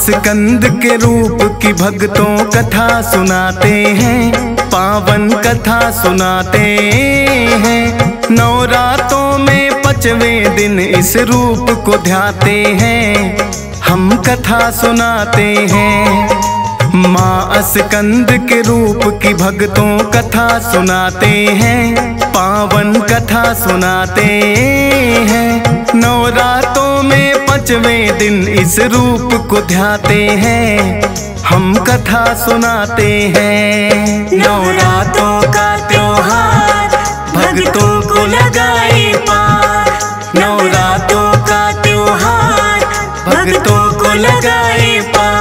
स्कंद के रूप की भक्तों कथा सुनाते हैं, पावन कथा सुनाते हैं। नवरातों में 5वें दिन इस रूप को ध्याते हैं, हम कथा सुनाते हैं। माँ स्कंद के रूप की भक्तों कथा सुनाते हैं, पावन कथा सुनाते हैं। नवरातों में 5वें दिन इस रूप को ध्याते हैं, हम कथा सुनाते हैं। नवरातों का त्योहार भक्तों को लगाए पार, नवरातों का त्योहार भक्तों को लगाए पार।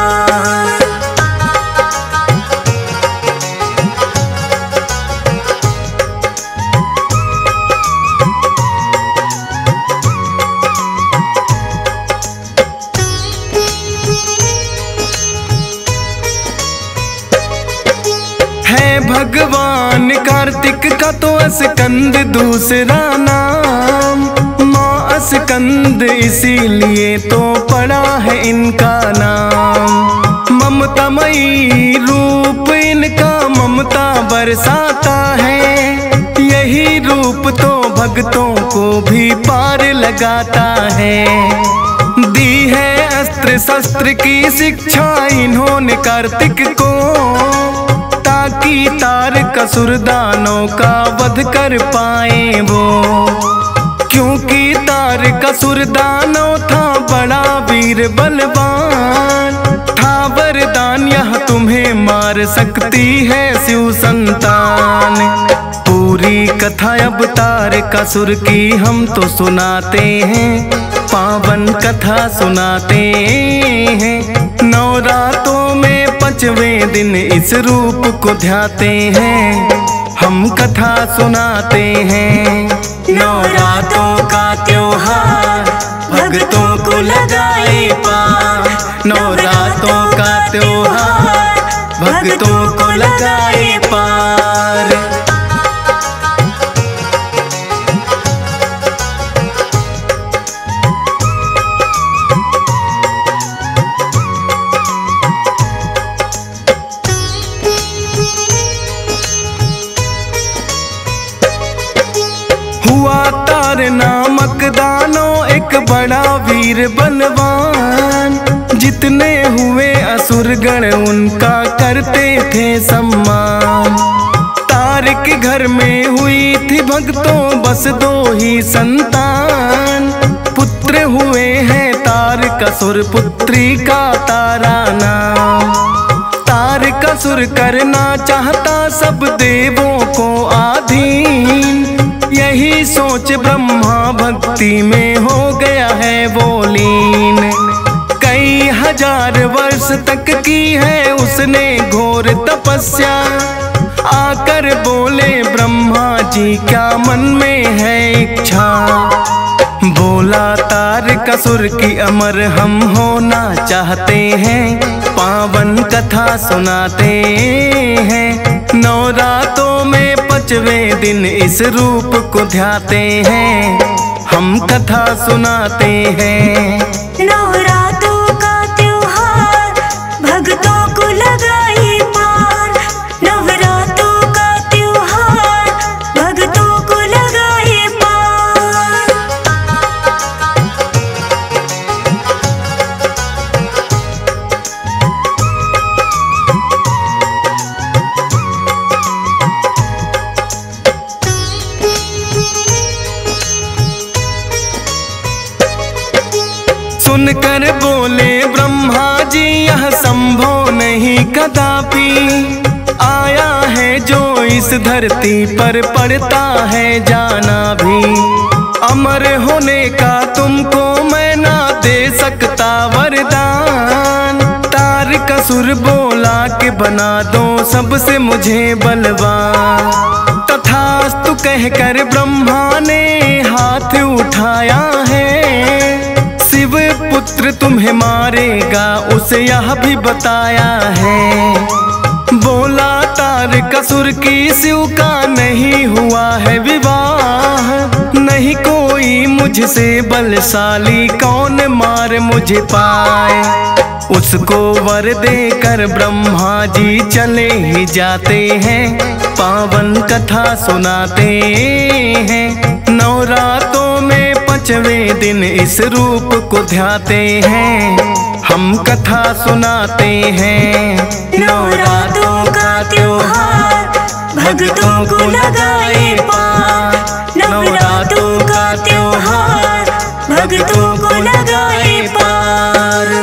भगवान कार्तिक का तो स्कंद दूसरा नाम, माँ स्कंद इसीलिए तो पड़ा है इनका नाम। ममतामयी रूप इनका ममता बरसाता है, यही रूप तो भक्तों को भी पार लगाता है। दी है अस्त्र शस्त्र की शिक्षा इन्होंने कार्तिक को, ताकि तारकासुर दानव का वध कर पाए वो। क्योंकि तारकासुर दानव था बड़ा वीर बलवान, था वरदान यह तुम्हें मार सकती है शिव संतान। पूरी कथा अब तारकासुर की हम तो सुनाते हैं, पावन कथा सुनाते हैं। नवरातों में 5वें दिन इस रूप को ध्याते हैं, हम कथा सुनाते हैं। नवरातों का त्योहार भक्तों को लगाए पार, नवरातों का त्योहार भक्तों को लगाए पार। हुआ तार नामक दानव एक बड़ा वीर बलवान, जितने हुए असुरगण उनका करते थे सम्मान। तार के घर में हुई थी भक्तों बस 2 ही संतान, पुत्र हुए हैं तारकासुर पुत्री का तारा नाम। तारकासुर करना चाहता सब देवों को आधीन, यही सोच ब्रह्मा भक्ति में हो गया है वो लीन। कई हजार वर्ष तक की है उसने घोर तपस्या, आकर बोले ब्रह्मा जी क्या मन में है इच्छा। बोला तारकासुर की अमर हम होना चाहते हैं, पावन कथा सुनाते हैं। नवरातों में 5वें दिन इस रूप को ध्याते हैं, हम कथा सुनाते हैं। नवरातों का त्योहार भक्तों को लगाए पार, नवरातों का त्योहार भक्तों को लगाए पार। सुनकर बोले ब्रह्मा जी यह संभव नहीं कदापि, आया है जो इस धरती पर पड़ता है जाना भी। अमर होने का तुमको मैं ना दे सकता वरदान, तारकासुर बोला कि बना दो सबसे मुझे बलवान। तथास्तु कहकर ब्रह्मा ने हाथ उठाया है, शिव पुत्र तुम्हें मारेगा उसे यह भी बताया है। बोला तारकासुर की शिव का नहीं हुआ है विवाह, नहीं कोई मुझसे बलशाली कौन मार मुझे पाए। उसको वर देकर ब्रह्मा जी चले ही जाते हैं, पावन कथा सुनाते हैं। नवरातों में 5वें दिन इस रूप को ध्याते हैं, हम कथा सुनाते हैं। नवरात्रों का त्योहार भक्तों को लगाए पार। नवरात्रों का त्योहार भक्तों को लगाए पार।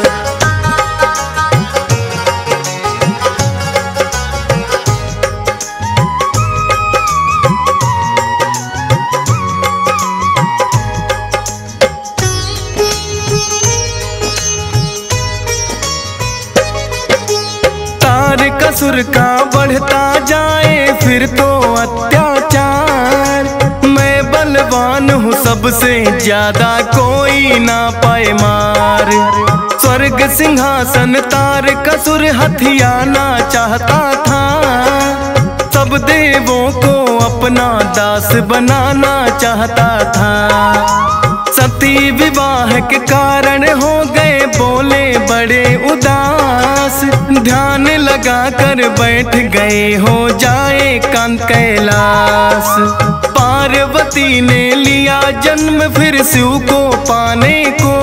तारकासुर का बढ़ता जाए फिर तो अत्याचार। मैं बलवान हूँ सबसे ज्यादा कोई ना पाए मार। स्वर्ग सिंहासन तारकासुर हथियाना चाहता था, सब देवों को अपना दास बनाना चाहता था। सती विवाह के कारण हो गए बोले बड़े उदास। ध्यान लगा कर बैठ गए हो जाए कांत कैलाश। पार्वती ने लिया जन्म फिर शिव को पाने को,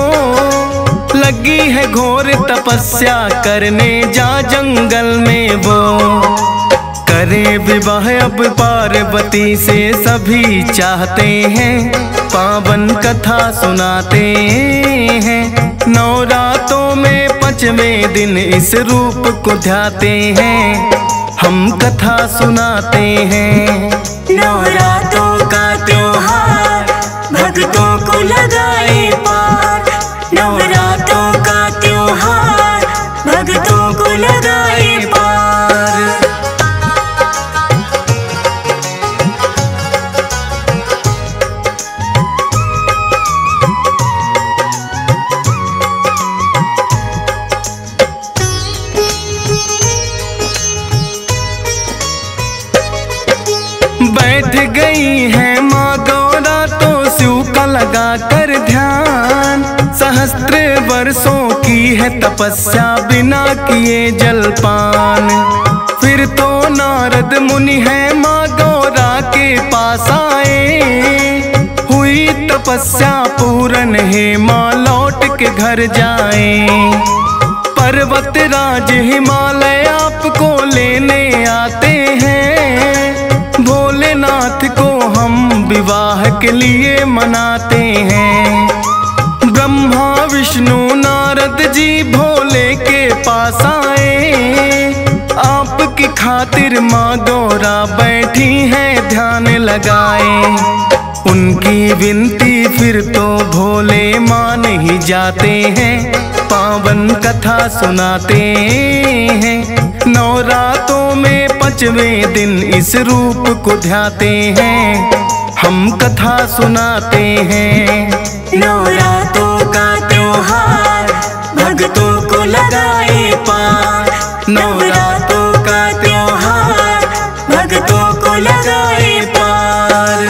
लगी है घोर तपस्या करने जा जंगल में वो। करे विवाह अब पार्वती से सभी चाहते हैं, पावन कथा सुनाते हैं। नवरातों में 5वें दिन इस रूप को ध्याते हैं, हम कथा सुनाते हैं। नवरात्रों का त्योहार भक्तों को लगाए पार। नवरात्रों का त्योहार भक्तों को लगाए पार। बैठ गई है माँ गौरा तो शिव का लगा कर ध्यान। सहस्त्र वर्षों की है तपस्या बिना किए जलपान। फिर तो नारद मुनि है माँ गौरा के पास आए। हुई तपस्या पूर्ण है माँ लौट के घर जाए। पर्वत राज हिमालय आपको लेने आते हैं। भोलेनाथ को हम विवाह के लिए मनाते हैं। ब्रह्मा विष्णु नारद जी भोले के पास आए। आपकी खातिर माँ गौरा बैठी है ध्यान लगाए। उनकी विनती फिर तो भोले मान ही जाते हैं, पावन कथा सुनाते हैं। नवरातों में 5वें दिन इस रूप को ध्याते हैं, हम कथा सुनाते हैं। नवरात्रों का त्योहार भक्तों को लगाए पार। नवरात्रों का त्योहार भक्तों को लगाए पार।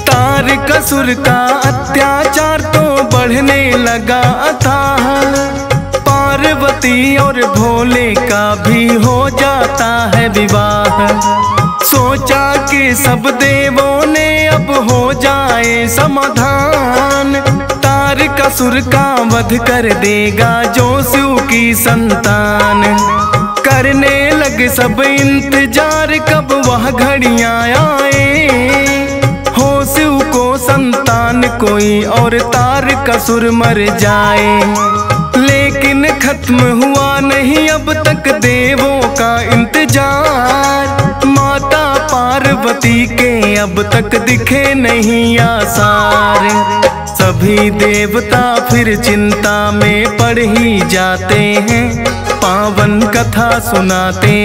तारकासुर का अत्याचार तो बढ़ने लगा अथाह। पार्वती और भोले का भी हो जाता है विवाह। सोचा कि सब देवों ने अब हो जाए समाधान। तारकासुर का वध कर देगा जो शिव की संतान। करने लगे सब इंतजार कब वह घड़ियां आए। हो शिव को संतान कोई और तारकासुर मर जाए। लेकिन खत्म हुआ नहीं अब तक देवों का इंतजार। माता पार्वती के अब तक दिखे नहीं आसार। सभी देवता फिर चिंता में पड़ ही जाते हैं, पावन कथा सुनाते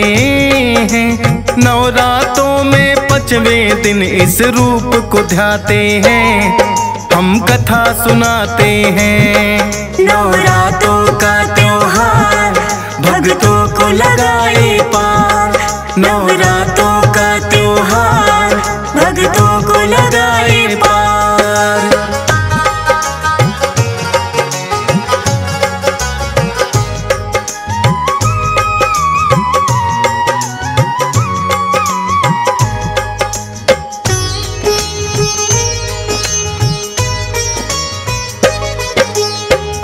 हैं। नवरातों में 5वें दिन इस रूप को ध्याते हैं, हम कथा सुनाते हैं। नवरातों का त्योहार भक्तों को लगाए पार, नवरातों का त्योहार भक्तों को लगाए पार।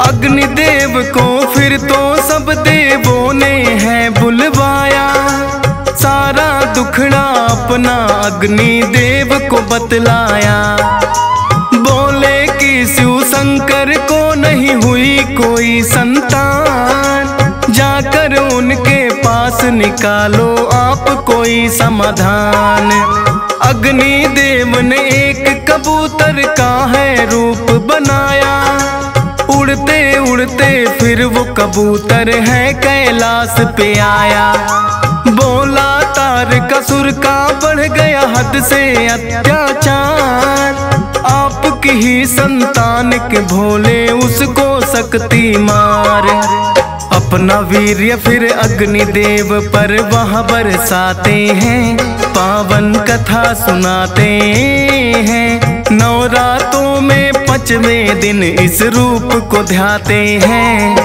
अग्निदेव को फिर तो सब देवों ने है बुलवाया, सारा दुखड़ा अपना अग्निदेव को बतलाया। बोले कि शिव शंकर को नहीं हुई कोई संतान, जाकर उनके पास निकालो आप कोई समाधान। अग्निदेव ने एक कबूतर का है रूप बनाया, उड़ते उड़ते फिर वो कबूतर है कैलाश पे आया। बोला तारकासुर का बढ़ गया हद से अत्याचार, आपकी ही संतान के भोले उसको शक्ति मार। अपना वीर्य फिर अग्निदेव पर वहाँ बरसाते हैं, पावन कथा सुनाते हैं। नवरातों में 5वें दिन इस रूप को ध्याते हैं,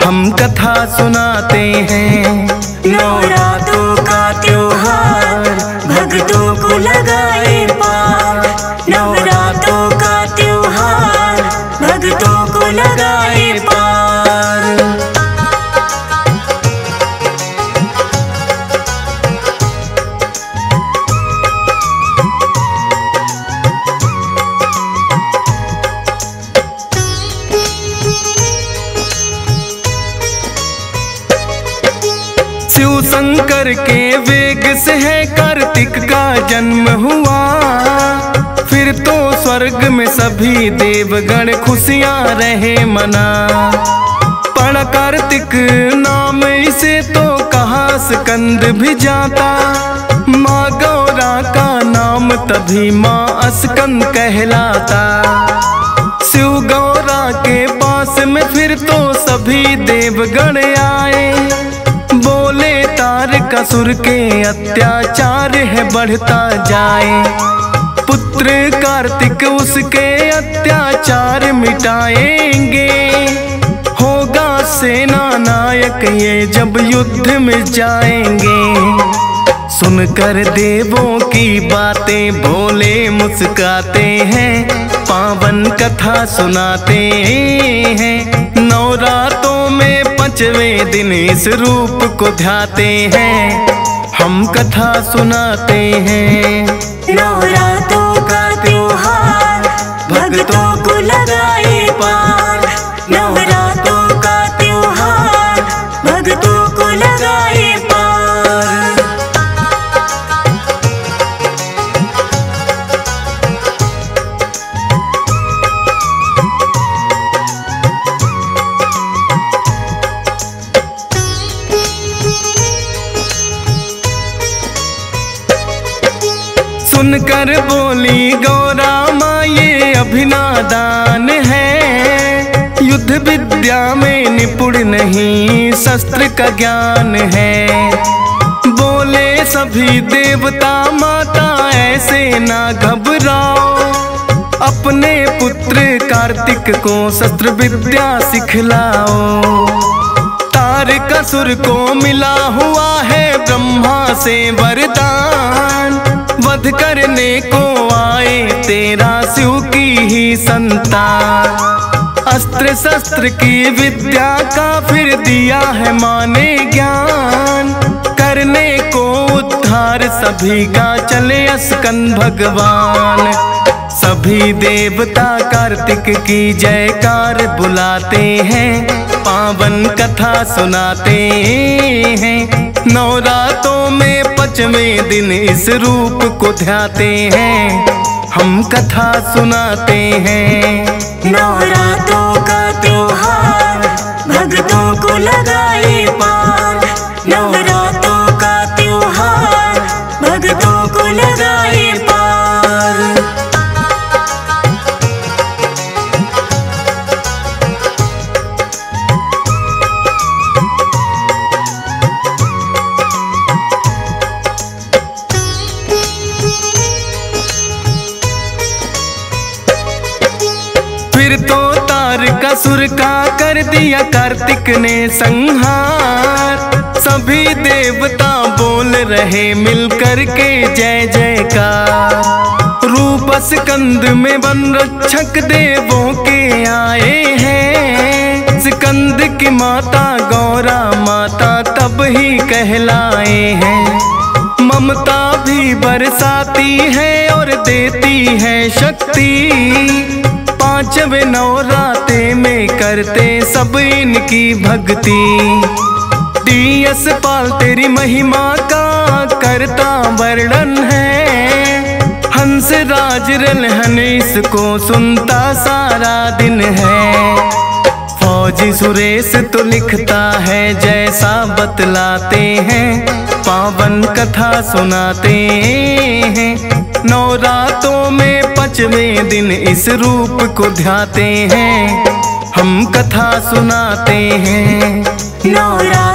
हम कथा सुनाते हैं। नवरातों का त्योहार भक्तों को लगाए पार, नवरातों का त्योहार भक्तों को लगाए पार। शिव शंकर के वेग से है कार्तिक का जन्म हुआ, फिर तो स्वर्ग में सभी देवगण खुशियां रहे मना। पढ़ कार्तिक नाम इसे तो कहा स्कंद भी जाता, माँ गौरा का नाम तभी माँ स्कंद कहलाता। शिव गौरा के पास में फिर तो सभी देवगण आए, बोले तारकासुर के अत्याचार है बढ़ता जाए। पुत्र कार्तिक उसके अत्याचार मिटाएंगे, होगा सेना नायक ये जब युद्ध में जाएंगे। सुनकर देवों की बातें भोले मुस्काते हैं, पावन कथा सुनाते हैं। नवरातों में 5वें दिन इस रूप को ध्याते हैं, हम कथा सुनाते हैं। नवरातों का त्योहार भक्तों को लगाए पार, नवरातों का त्योहार भक्तों को लगाए पार। सुनकर बोली गौरा माँ ये अभिनादान है, युद्ध विद्या में निपुण नहीं शस्त्र का ज्ञान है। बोले सभी देवता माता ऐसे ना घबराओ, अपने पुत्र कार्तिक को शस्त्र विद्या सिखलाओ। तारकासुर को मिला हुआ है ब्रह्मा से वरदान, वध करने को आए तेरा शिव की ही संतान। अस्त्र शस्त्र की विद्या का फिर दिया है माने ज्ञान, करने को उद्धार सभी का चले स्कंद भगवान। सभी देवता कार्तिक की जयकार बुलाते हैं, पावन कथा सुनाते हैं। नवरातों में 5वें दिन इस रूप को ध्याते हैं, हम कथा सुनाते हैं। नवरातों का त्योहार भक्तों को लगाए पार, नवरातों का त्योहार असुर का कर दिया कार्तिक ने संहार। सभी देवता बोल रहे मिलकर के जय जयकार। रूप स्कंद में वन रक्षक देवों के आए हैं। स्कंद की माता गौरा माता तब ही कहलाए हैं। ममता भी बरसाती है और देती है शक्ति। पांचवें नवराते में करते सब इनकी भक्ति। डीएस पाल तेरी महिमा का करता वर्णन है। हंस राज रलहन इसको सुनता सारा दिन है। फौजी सुरेश तो लिखता है जैसा बतलाते हैं। पावन कथा सुनाते हैं। नवरातों में पांचवें दिन इस रूप को ध्याते हैं। हम कथा सुनाते हैं। नवरात्र